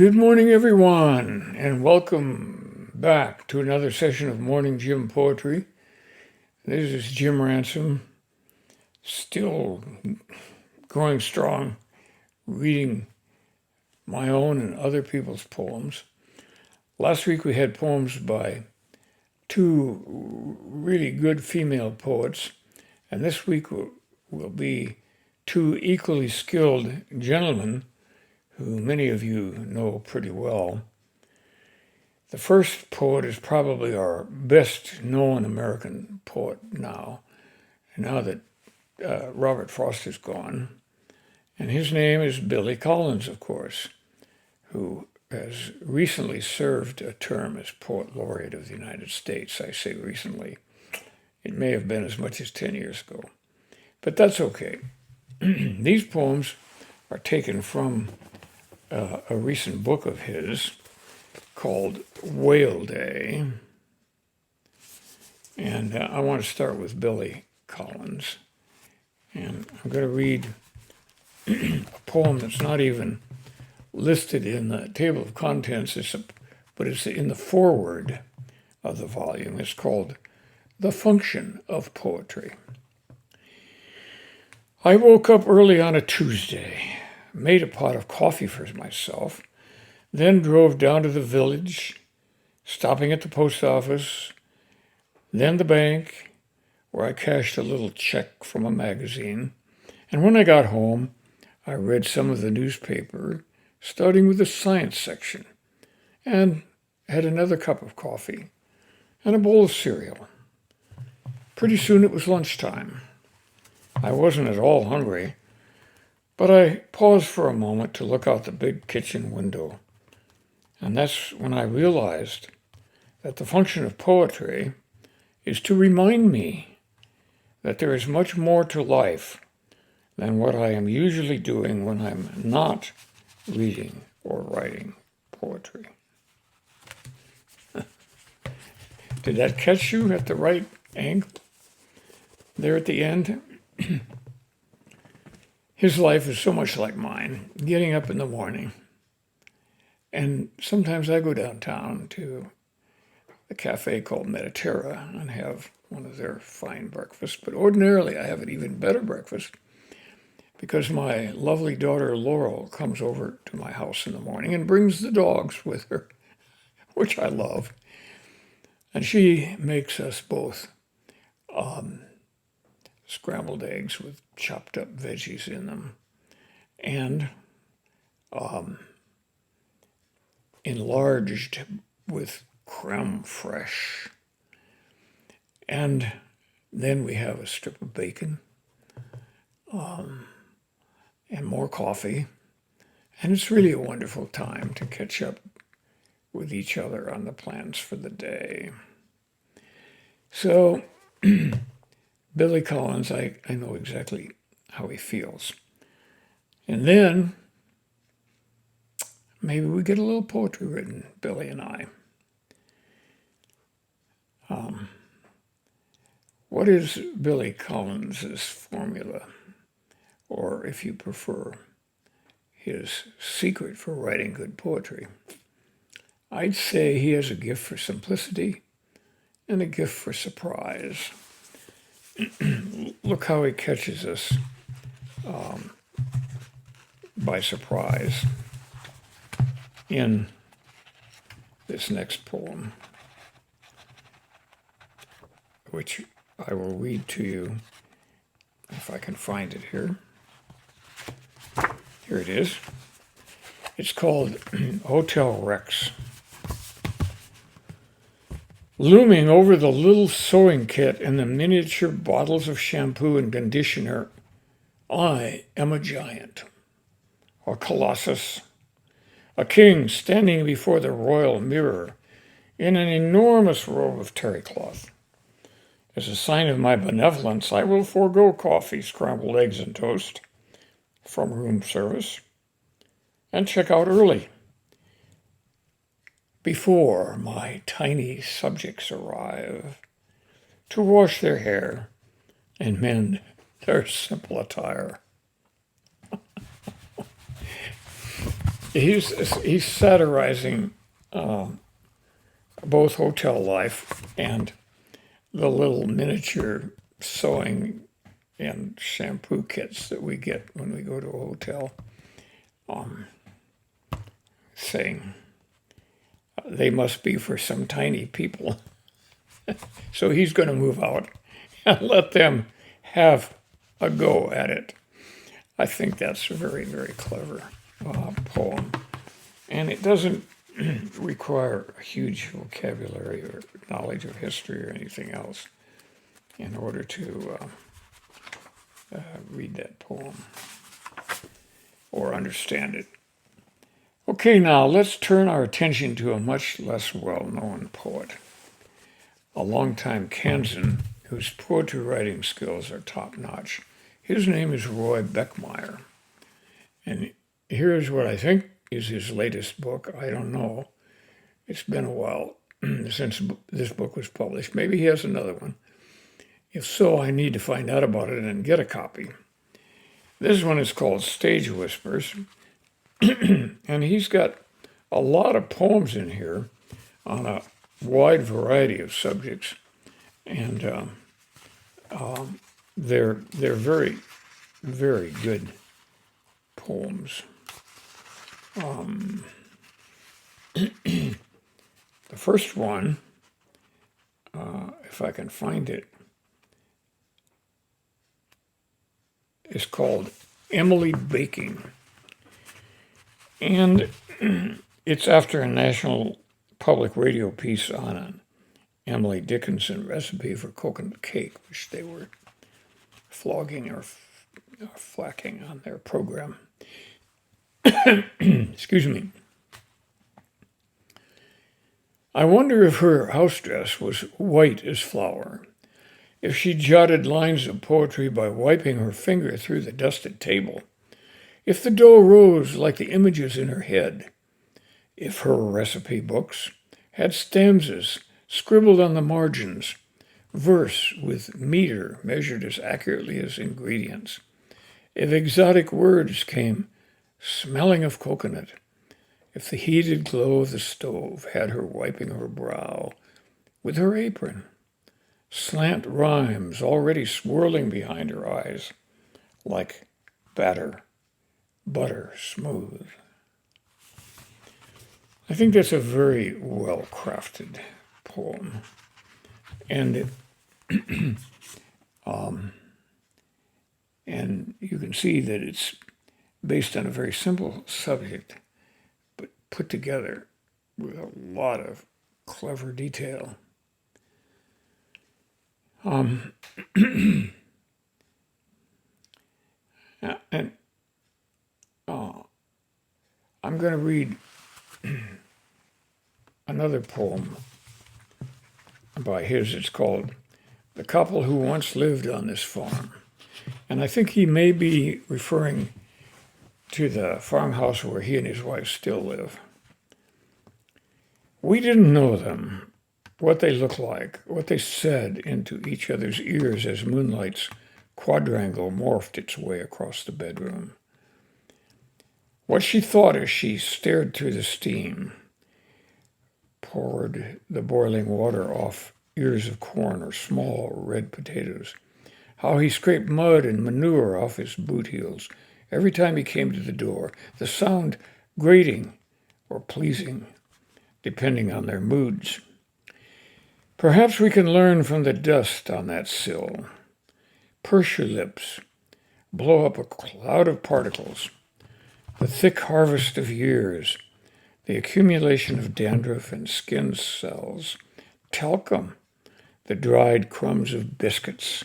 Good morning, everyone, and welcome back to another session of Morning Jim Poetry. This is Jim Ransom, still going strong, reading my own and other people's poems. Last week we had poems by two really good female poets, and this week will be two equally skilled gentlemen who many of you know pretty well. The first poet is probably our best known American poet now that Robert Frost is gone. And his name is Billy Collins, of course, who has recently served a term as Poet Laureate of the United States. I say recently. It may have been as much as 10 years ago. But that's okay. These poems are taken from a recent book of his called Whale Day. And I want to start with Billy Collins. And I'm going to read a poem that's not even listed in the table of contents, but it's in the foreword of the volume. It's called The Function of Poetry. I woke up early on a Tuesday, made a pot of coffee for myself, then drove down to the village, stopping at the post office, then the bank, where I cashed a little check from a magazine. And when I got home, I read some of the newspaper, starting with the science section, and had another cup of coffee and a bowl of cereal. Pretty soon it was lunchtime. I wasn't at all hungry, but I paused for a moment to look out the big kitchen window. And that's when I realized that the function of poetry is to remind me that there is much more to life than what I am usually doing when I'm not reading or writing poetry. Did that catch you at the right angle there at the end? His life is so much like mine, getting up in the morning. And sometimes I go downtown to a cafe called Mediterra and have one of their fine breakfasts. But ordinarily I have an even better breakfast because my lovely daughter Laurel comes over to my house in the morning and brings the dogs with her, which I love. And she makes us both scrambled eggs with chopped up veggies in them and enlarged with creme fraiche. And then we have a strip of bacon and more coffee. And it's really a wonderful time to catch up with each other on the plans for the day. So Billy Collins, I know exactly how he feels. And then maybe we get a little poetry written, Billy and I. What is Billy Collins's formula, or if you prefer, his secret for writing good poetry? I'd say he has a gift for simplicity and a gift for surprise. Look how he catches us by surprise in this next poem, which I will read to you if I can find it here. Here it is. It's called Hotel Rex. Looming over the little sewing kit and the miniature bottles of shampoo and conditioner, I am a giant, a colossus, a king standing before the royal mirror in an enormous robe of terry cloth. As a sign of my benevolence, I will forego coffee, scrambled eggs, and toast from room service and check out early before my tiny subjects arrive to wash their hair and mend their simple attire. he's satirizing both hotel life and the little miniature sewing and shampoo kits that we get when we go to a hotel, saying they must be for some tiny people. So he's going to move out and let them have a go at it. I think that's a very, very clever poem. And it doesn't require a huge vocabulary or knowledge of history or anything else in order to read that poem or understand it. Okay, now let's turn our attention to a much less well-known poet, a longtime Kansan whose poetry writing skills are top-notch. His name is Roy Beckmeyer, and here's what I think is his latest book. I don't know. It's been a while since this book was published. Maybe he has another one. If so, I need to find out about it and get a copy. This one is called Stage Whispers, and he's got a lot of poems in here on a wide variety of subjects, and they're very, very good poems. The first one, if I can find it, is called Emily Baking. And it's after a national public radio piece on an Emily Dickinson recipe for coconut cake, which they were flogging or flacking on their program. Excuse me. I wonder if her house dress was white as flour, if she jotted lines of poetry by wiping her finger through the dusted table, if the dough rose like the images in her head, if her recipe books had stanzas scribbled on the margins, verse with meter measured as accurately as ingredients, if exotic words came smelling of coconut, if the heated glow of the stove had her wiping her brow with her apron, slant rhymes already swirling behind her eyes like butter smooth. I think that's a very well-crafted poem. And and you can see that it's based on a very simple subject, but put together with a lot of clever detail. And I'm going to read another poem by his. It's called The Couple Who Once Lived on This Farm. And I think he may be referring to the farmhouse where he and his wife still live. We didn't know them, what they looked like, what they said into each other's ears as moonlight's quadrangle morphed its way across the bedroom. What she thought as she stared through the steam, poured the boiling water off ears of corn or small red potatoes, how he scraped mud and manure off his boot heels every time he came to the door, the sound grating or pleasing, depending on their moods. Perhaps we can learn from the dust on that sill. Purse your lips, blow up a cloud of particles, the thick harvest of years, the accumulation of dandruff and skin cells, talcum, the dried crumbs of biscuits,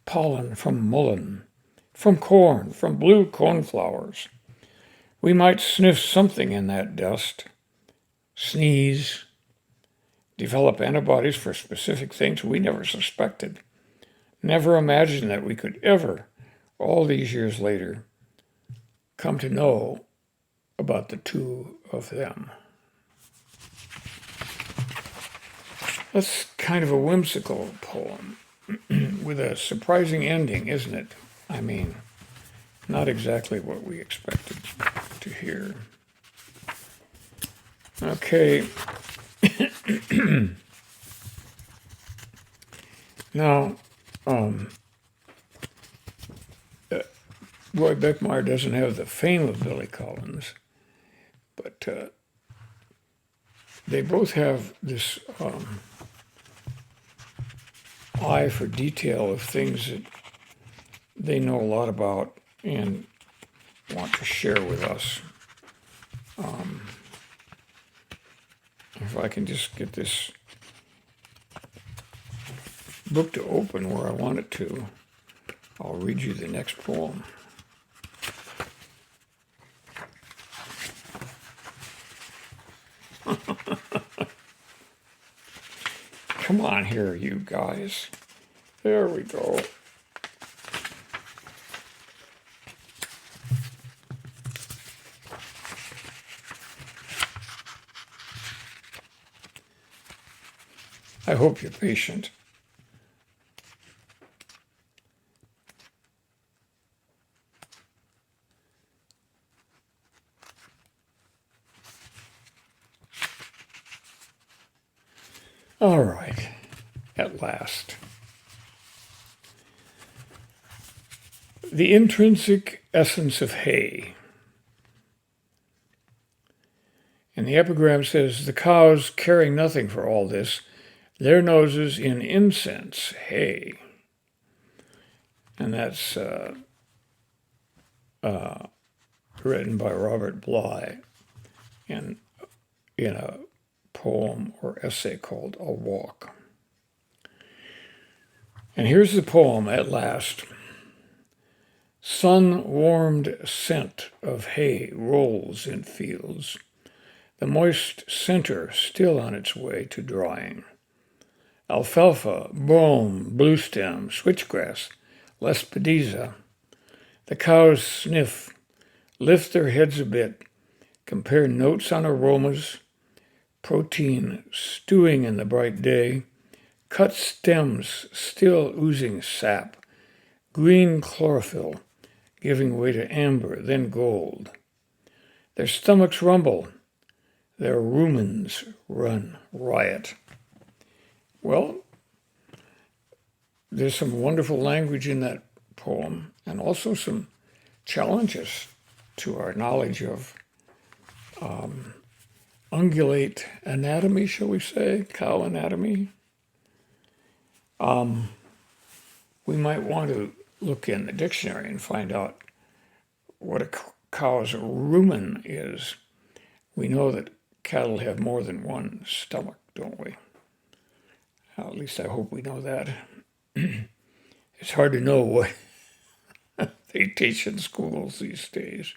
pollen from mullein, from corn, from blue cornflowers. We might sniff something in that dust, sneeze, develop antibodies for specific things we never suspected, never imagined that we could ever, all these years later, come to know about the two of them. That's kind of a whimsical poem with a surprising ending, isn't it? I mean, not exactly what we expected to hear. Okay. Now, Roy Beckmeyer doesn't have the fame of Billy Collins, but they both have this eye for detail of things that they know a lot about and want to share with us. If I can just get this book to open where I want it to, I'll read you the next poem. Come on here, you guys. There we go. I hope you're patient. All right, at last. The intrinsic essence of hay. And the epigram says, the cows caring nothing for all this, their noses in incense, hay. And that's written by Robert Bly in a poem or essay called A Walk. And here's the poem at last. Sun-warmed scent of hay rolls in fields, the moist center still on its way to drying. Alfalfa, brome, bluestem, switchgrass, lespedeza. The cows sniff, lift their heads a bit, compare notes on aromas, protein stewing in the bright day, cut stems still oozing sap, green chlorophyll giving way to amber, then gold. Their stomachs rumble, their rumens run riot. Well, there's some wonderful language in that poem and also some challenges to our knowledge of ungulate anatomy, shall we say, cow anatomy. We might want to look in the dictionary and find out what a cow's rumen is. We know that cattle have more than one stomach, don't we? At least I hope we know that. It's hard to know what they teach in schools these days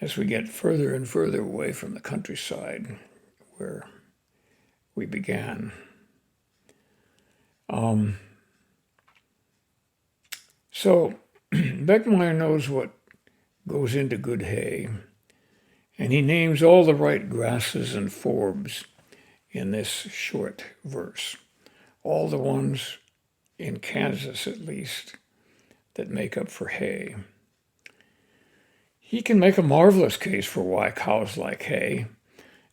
as we get further and further away from the countryside where we began. So Beckmeyer knows what goes into good hay, and he names all the right grasses and forbs in this short verse, all the ones in Kansas at least that make up for hay. He can make a marvelous case for why cows like hay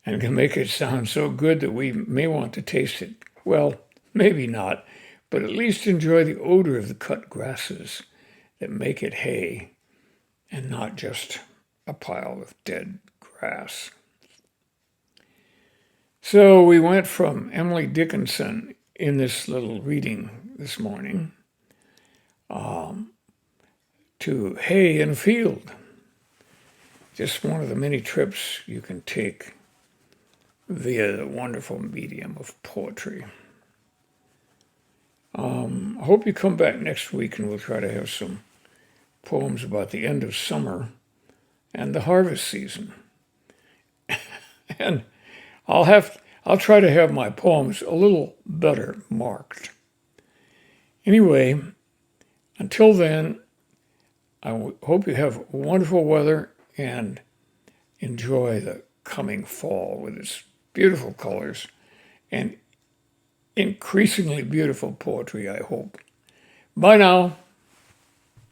and can make it sound so good that we may want to taste it. Well, maybe not, but at least enjoy the odor of the cut grasses that make it hay and not just a pile of dead grass. So we went from Emily Dickinson in this little reading this morning to hay and field. Just one of the many trips you can take via the wonderful medium of poetry. I hope you come back next week and we'll try to have some poems about the end of summer and the harvest season. And I'll try to have my poems a little better marked. Anyway, until then, I hope you have wonderful weather and enjoy the coming fall with its beautiful colors and increasingly beautiful poetry, I hope. Bye now.